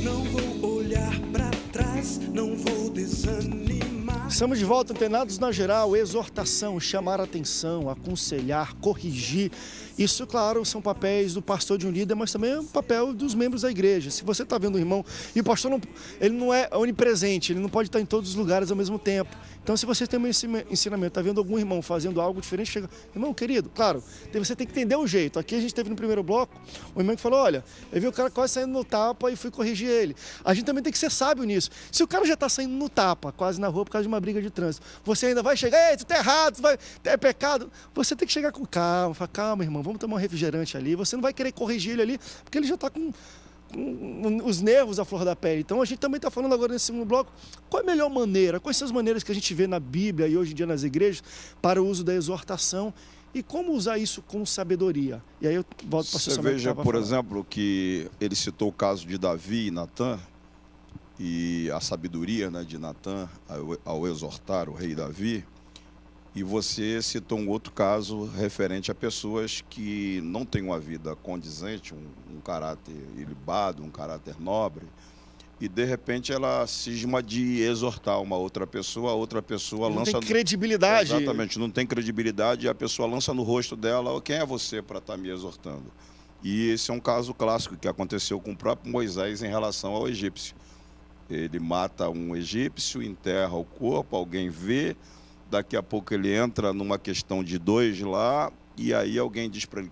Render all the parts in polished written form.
Não vou olhar para trás, não vou desanimar. Estamos de volta, antenados na geral, exortação, chamar a atenção, aconselhar, corrigir. Isso, claro, são papéis do pastor, de um líder, mas também é o papel dos membros da igreja. Se você está vendo um irmão, e o pastor ele não é onipresente, ele não pode estar em todos os lugares ao mesmo tempo. Então, se você tem um ensinamento, está vendo algum irmão fazendo algo diferente, chega, irmão querido, claro, você tem que entender o jeito. Aqui a gente teve no primeiro bloco, o irmão que falou, olha, eu vi o cara quase saindo no tapa e fui corrigir ele. A gente também tem que ser sábio nisso. Se o cara já está saindo no tapa, quase na rua, por causa de uma briga de trânsito, você ainda vai chegar, ei, tu tá errado, é pecado. Você tem que chegar com calma, falar, calma, irmão, vamos tomar um refrigerante ali. Você não vai querer corrigir ele ali, porque ele já está com os nervos à flor da pele. Então a gente também está falando agora nesse segundo bloco, qual é a melhor maneira, quais são as maneiras que a gente vê na Bíblia e hoje em dia nas igrejas para o uso da exortação e como usar isso com sabedoria. E aí eu volto para Você veja, por exemplo, que ele citou o caso de Davi e Natã e a sabedoria, né, de Natã ao exortar o rei Davi. E você citou um outro caso referente a pessoas que não têm uma vida condizente, um caráter ilibado, um caráter nobre, e de repente ela cisma de exortar uma outra pessoa, a outra pessoa lança... Não tem credibilidade. Exatamente, não tem credibilidade, e a pessoa lança no rosto dela, quem é você para estar me exortando? E esse é um caso clássico que aconteceu com o próprio Moisés em relação ao egípcio. Ele mata um egípcio, enterra o corpo, alguém vê... Daqui a pouco ele entra numa questão de dois lá, e aí alguém diz para ele,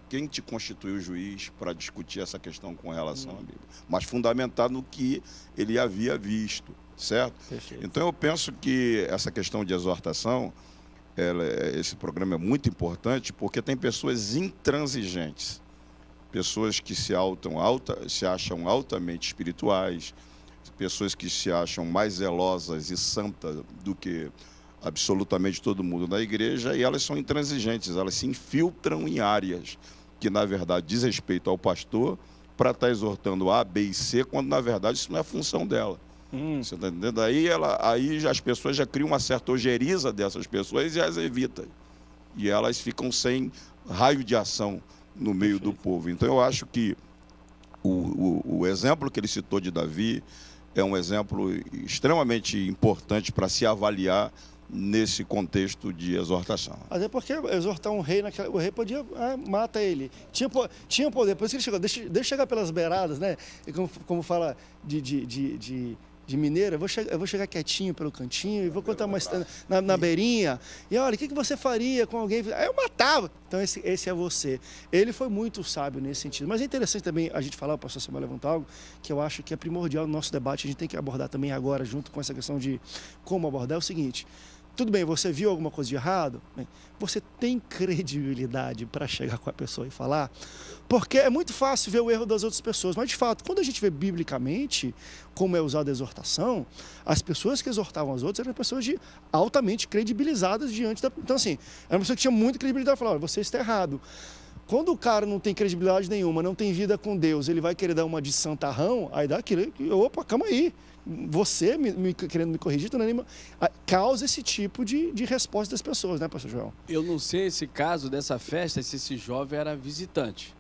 quem te constituiu juiz para discutir essa questão com relação à Bíblia? Mas fundamentado no que ele havia visto, certo? Perfeito. Então eu penso que essa questão de exortação, esse programa é muito importante, porque tem pessoas intransigentes, pessoas que se acham altamente espirituais, pessoas que se acham mais zelosas e santas do que absolutamente todo mundo na igreja, e elas são intransigentes, elas se infiltram em áreas que, na verdade, diz respeito ao pastor para estar exortando A, B e C, quando, na verdade, isso não é função dela. Você está entendendo? Aí as pessoas já criam uma certa ojeriza dessas pessoas e as evitam. E elas ficam sem raio de ação no meio do povo. Então, eu acho que o exemplo que ele citou de Davi é um exemplo extremamente importante para se avaliar nesse contexto de exortação. Até porque exortar um rei, o rei podia, mata ele. Tinha poder, por isso que ele chegou, deixa eu chegar pelas beiradas, né? E como fala de mineiro, eu vou chegar quietinho pelo cantinho e vou contar uma história na beirinha. E olha, o que você faria com alguém? Aí eu matava. Então esse é você. Ele foi muito sábio nesse sentido. Mas é interessante também a gente falar, o pastor Samuel levantar algo que eu acho que é primordial no nosso debate, a gente tem que abordar também agora, junto com essa questão de como abordar, é o seguinte. Tudo bem, você viu alguma coisa de errado? Você tem credibilidade para chegar com a pessoa e falar? Porque é muito fácil ver o erro das outras pessoas, mas de fato, quando a gente vê biblicamente como é usada a exortação, as pessoas que exortavam as outras eram pessoas altamente credibilizadas diante da... Então assim, era uma pessoa que tinha muita credibilidade, falava, olha, você está errado. Quando o cara não tem credibilidade nenhuma, não tem vida com Deus, ele vai querer dar uma de santarrão, aí dá aquilo, opa, calma aí. Você querendo me corrigir, causa esse tipo de resposta das pessoas, né, pastor Joel? Eu não sei esse caso dessa festa, se esse jovem era visitante,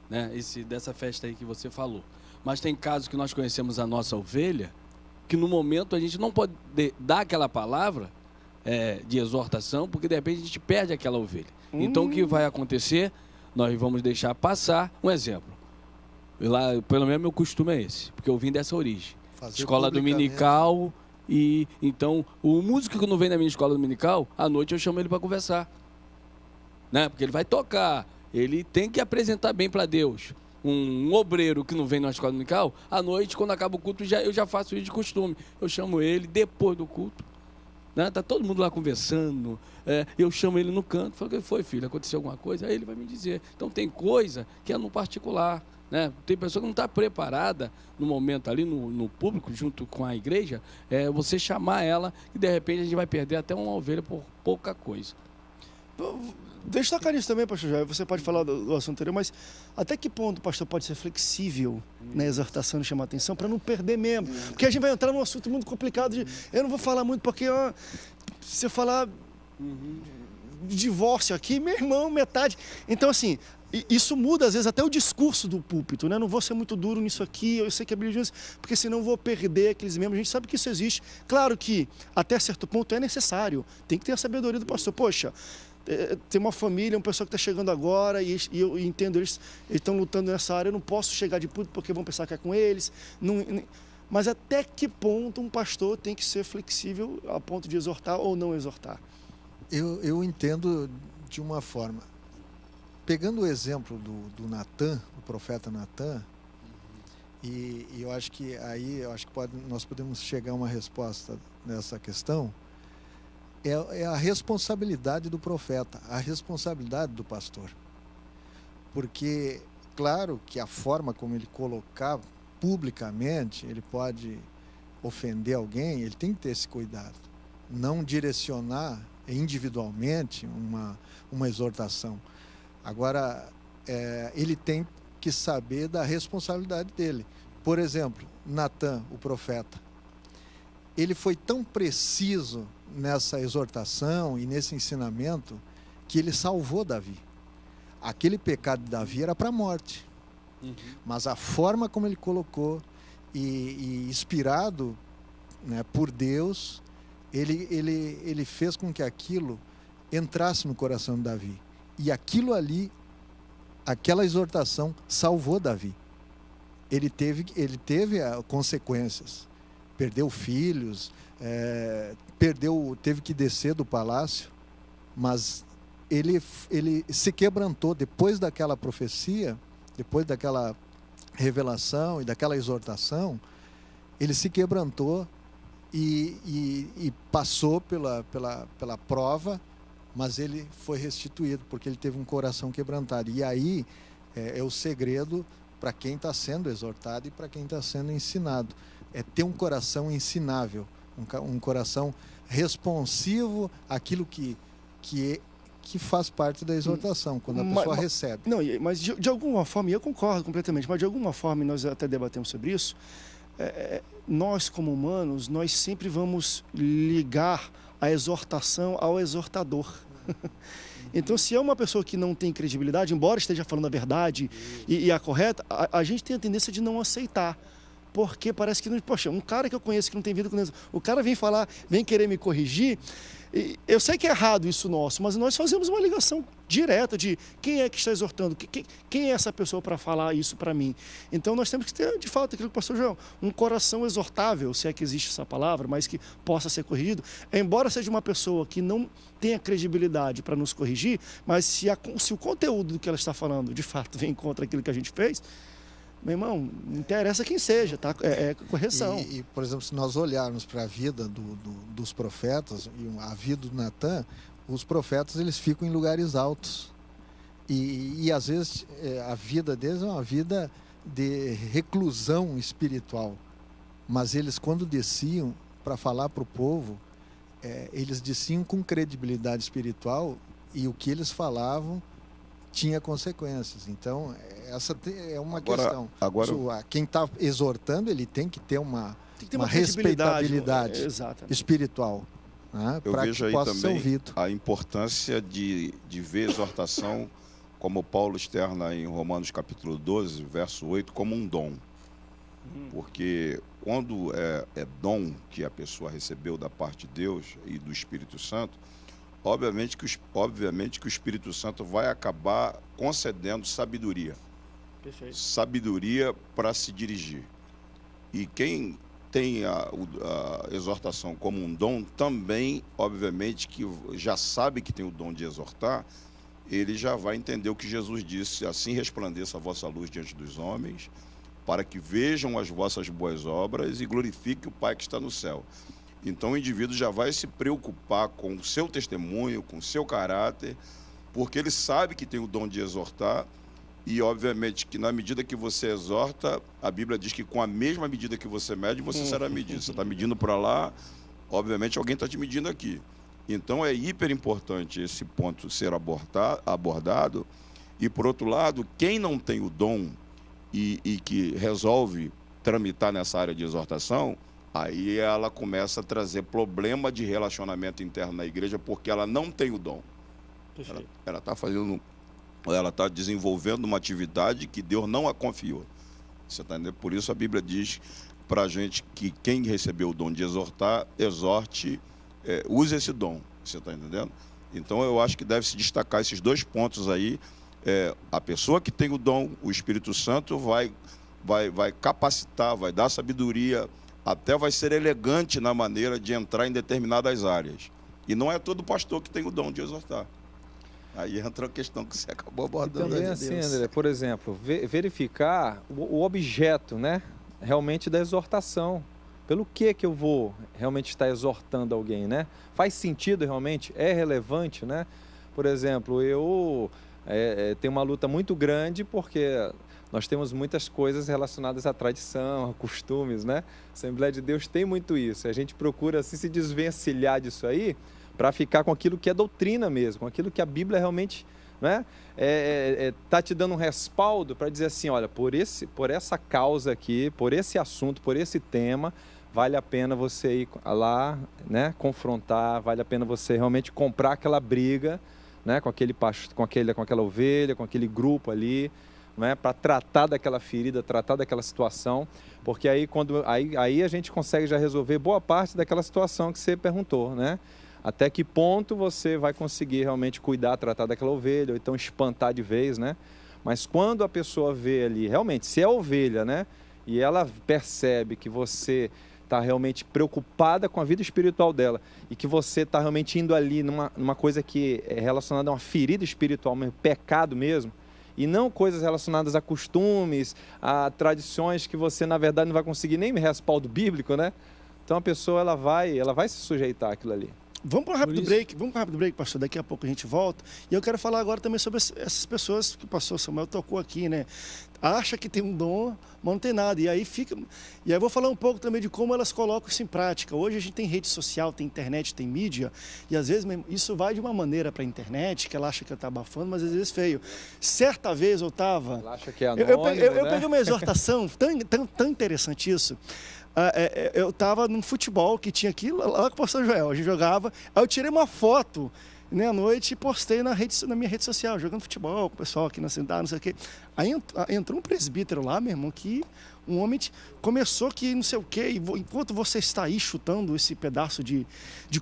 né? Dessa festa aí que você falou. Mas tem casos que nós conhecemos a nossa ovelha, que no momento a gente não pode dar aquela palavra de exortação, porque de repente a gente perde aquela ovelha. Então o que vai acontecer? Nós vamos deixar passar um exemplo. Lá, pelo menos meu costume é esse, porque eu vim dessa origem. Escola dominical, e então o músico que não vem na minha escola dominical, à noite eu chamo ele para conversar, né? Porque ele vai tocar, ele tem que apresentar bem para Deus. Um obreiro que não vem na escola dominical, à noite, quando acaba o culto, eu já faço isso de costume. Eu chamo ele depois do culto, né? Tá todo mundo lá conversando, eu chamo ele no canto, falo, o que foi, filho? Aconteceu alguma coisa? Aí ele vai me dizer. Então tem coisa que é no particular. Né? Tem pessoa que não está preparada no momento ali, no público, junto com a igreja, você chamar ela e de repente a gente vai perder até uma ovelha por pouca coisa. Deixa eu tocar nisso também, pastor Joel. Você pode falar do assunto anterior, mas até que ponto o pastor pode ser flexível na exortação e chamar atenção para não perder mesmo? Porque a gente vai entrar num assunto muito complicado. Eu não vou falar muito porque se eu falar de divórcio aqui, meu irmão, metade. Então, assim, E isso muda, às vezes, até o discurso do púlpito, né? Não vou ser muito duro nisso aqui, eu sei que a Bíblia diz, porque senão eu vou perder aqueles membros. A gente sabe que isso existe. Claro que, até certo ponto, é necessário. Tem que ter a sabedoria do pastor. Poxa, tem uma família, uma pessoa que está chegando agora, e eu entendo, eles estão lutando nessa área, eu não posso chegar de púlpito porque vão pensar que é com eles. Mas até que ponto um pastor tem que ser flexível a ponto de exortar ou não exortar? Eu entendo de uma forma. Pegando o exemplo do Natan, do profeta Natan, e eu acho que aí nós podemos chegar a uma resposta nessa questão, é a responsabilidade do profeta, a responsabilidade do pastor. Porque, claro que a forma como ele colocar publicamente, ele pode ofender alguém, ele tem que ter esse cuidado. Não direcionar individualmente uma exortação. Agora, ele tem que saber da responsabilidade dele. Por exemplo, Natan, o profeta, ele foi tão preciso nessa exortação e nesse ensinamento que ele salvou Davi. Aquele pecado de Davi era para a morte. Mas a forma como ele colocou e inspirado, né, por Deus, ele fez com que aquilo entrasse no coração de Davi. E aquilo ali, aquela exortação, salvou Davi. Ele teve consequências. Perdeu filhos, teve que descer do palácio, mas ele se quebrantou depois daquela profecia, depois daquela revelação e daquela exortação. Ele se quebrantou e passou pela prova, mas ele foi restituído, porque ele teve um coração quebrantado. E aí é o segredo para quem está sendo exortado e para quem está sendo ensinado. É ter um coração ensinável, um coração responsivo àquilo que faz parte da exortação, quando a pessoa recebe. Não, mas de alguma forma, e eu concordo completamente, mas de alguma forma, e nós até debatemos sobre isso, nós como humanos, nós sempre vamos ligar a exortação ao exortador. Então, se é uma pessoa que não tem credibilidade, embora esteja falando a verdade e a correta, a gente tem a tendência de não aceitar. Porque parece que, poxa, um cara que eu conheço que não tem vida com Deus, o cara vem falar, vem querer me corrigir. E eu sei que é errado isso nosso, mas nós fazemos uma ligação direta de quem é que está exortando, quem é essa pessoa para falar isso para mim. Então nós temos que ter, de fato, aquilo que o pastor João, um coração exortável, se é que existe essa palavra, mas que possa ser corrigido. Embora seja uma pessoa que não tenha credibilidade para nos corrigir, mas se o conteúdo do que ela está falando, de fato, vem contra aquilo que a gente fez, meu irmão, não interessa quem seja, tá? É correção. E, por exemplo, se nós olharmos para a vida dos profetas, e a vida do Natan, os profetas eles ficam em lugares altos. E às vezes, a vida deles é uma vida de reclusão espiritual. Mas eles, quando desciam para falar para o povo, eles desciam com credibilidade espiritual, e o que eles falavam tinha consequências. Então, essa é uma questão. Agora, quem está exortando, ele tem que ter uma respeitabilidade espiritual, né, para que possa ser ouvido. A importância de ver a exortação, como Paulo externa em Romanos capítulo 12, verso 8, como um dom. Porque quando é dom que a pessoa recebeu da parte de Deus e do Espírito Santo, obviamente que o Espírito Santo vai acabar concedendo sabedoria. Perfeito. Sabedoria para se dirigir. E quem tem a exortação como um dom, também, obviamente, que já sabe que tem o dom de exortar, ele já vai entender o que Jesus disse: assim resplandeça a vossa luz diante dos homens, para que vejam as vossas boas obras e glorifique o Pai que está no céu. Então o indivíduo já vai se preocupar com o seu testemunho, com o seu caráter, porque ele sabe que tem o dom de exortar. E, obviamente, que na medida que você exorta, a Bíblia diz que com a mesma medida que você mede, você será medido. Você está medindo para lá, obviamente alguém está te medindo aqui. Então é hiper importante esse ponto ser abordado. E, por outro lado, quem não tem o dom e que resolve tramitar nessa área de exortação, aí ela começa a trazer problema de relacionamento interno na igreja, porque ela não tem o dom. Ela está fazendo ou ela está desenvolvendo uma atividade que Deus não a confiou. Você tá entendendo? Por isso a Bíblia diz para a gente que quem recebeu o dom de exortar, exorte, use esse dom. Você está entendendo? Então eu acho que deve se destacar esses dois pontos aí. A pessoa que tem o dom, o Espírito Santo vai capacitar, vai dar sabedoria, até vai ser elegante na maneira de entrar em determinadas áreas. E não é todo pastor que tem o dom de exortar. Aí entra a questão que você acabou abordando. Também assim, André, por exemplo, verificar o objeto, né, realmente da exortação. Pelo que eu vou realmente estar exortando alguém, né? Faz sentido realmente? É relevante, né? Por exemplo, eu tenho uma luta muito grande porque nós temos muitas coisas relacionadas à tradição, a costumes, né? A Assembleia de Deus tem muito isso. A gente procura assim, se desvencilhar disso aí para ficar com aquilo que é doutrina mesmo, com aquilo que a Bíblia realmente, né, tá te dando um respaldo para dizer assim, olha, por essa causa aqui, por esse assunto, por esse tema, vale a pena você ir lá, né, confrontar, vale a pena você realmente comprar aquela briga, né, com aquela ovelha, com aquele grupo ali, né, para tratar daquela ferida, tratar daquela situação, porque aí a gente consegue já resolver boa parte daquela situação que você perguntou, né? Até que ponto você vai conseguir realmente cuidar, tratar daquela ovelha, ou então espantar de vez, né? Mas quando a pessoa vê ali, realmente, se é ovelha, né? E ela percebe que você está realmente preocupada com a vida espiritual dela e que você está realmente indo ali numa coisa que é relacionada a uma ferida espiritual, um pecado mesmo, e não coisas relacionadas a costumes, a tradições que você, na verdade, não vai conseguir nem respaldo bíblico, né? Então a pessoa ela vai se sujeitar àquilo ali. Vamos para um rápido break, pastor. Daqui a pouco a gente volta. E eu quero falar agora também sobre essas pessoas que o pastor Samuel tocou aqui, né? Acha que tem um dom, mas não tem nada. E aí eu vou falar um pouco também de como elas colocam isso em prática. Hoje a gente tem rede social, tem internet, tem mídia, e às vezes isso vai de uma maneira para a internet, que ela acha que está abafando, mas às vezes feio. Certa vez eu estava... Ela acha que é anônimo, eu peguei uma exortação, tão interessante isso. Eu estava num futebol que tinha aqui, lá com o pastor Joel, a gente jogava, aí eu tirei uma foto, né, à noite e postei na minha rede social, jogando futebol com o pessoal aqui na cidade, não sei o quê. Aí entrou um presbítero lá, meu irmão, que um homem começou que não sei o quê, e enquanto você está aí chutando esse pedaço de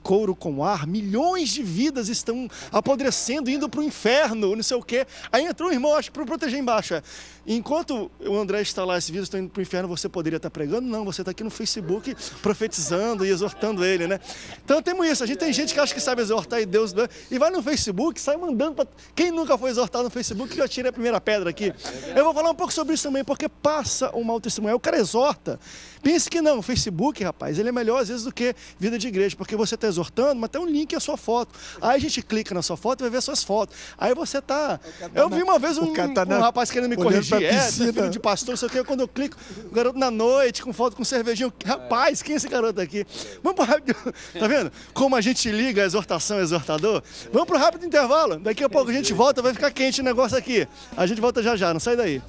couro com ar, milhões de vidas estão apodrecendo, indo para o inferno, não sei o quê. Aí entrou um irmão, acho que para proteger embaixo. Enquanto o André está lá, esses vídeos estão indo para o inferno, você poderia estar pregando? Não, você está aqui no Facebook profetizando e exortando ele, né? Então temos isso, a gente tem gente que acha que sabe exortar e Deus... E vai no Facebook, sai mandando para... Quem nunca foi exortado no Facebook, que eu tirei a primeira pedra aqui. Eu vou falar um pouco sobre isso também, porque passa um mau testemunho. O cara exorta. Pense que não, o Facebook, rapaz, ele é melhor às vezes do que vida de igreja, porque você está exortando, mas tem um link à sua foto. Aí a gente clica na sua foto e vai ver suas fotos. Aí você tá... Eu vi uma vez um rapaz querendo me corrigir, filho de pastor, não sei o que, quando eu clico, o garoto na noite, com foto com cervejinho. Rapaz, quem é esse garoto aqui? Vamos pro rápido... Tá vendo? Como a gente liga a exortação ao exortador? Vamos pro rápido intervalo. Daqui a pouco a gente volta, vai ficar quente o negócio aqui. A gente volta já, não sai daí.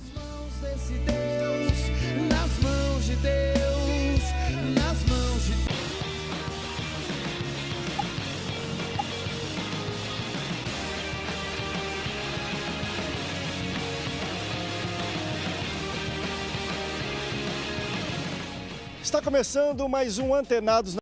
Está começando mais um Antenados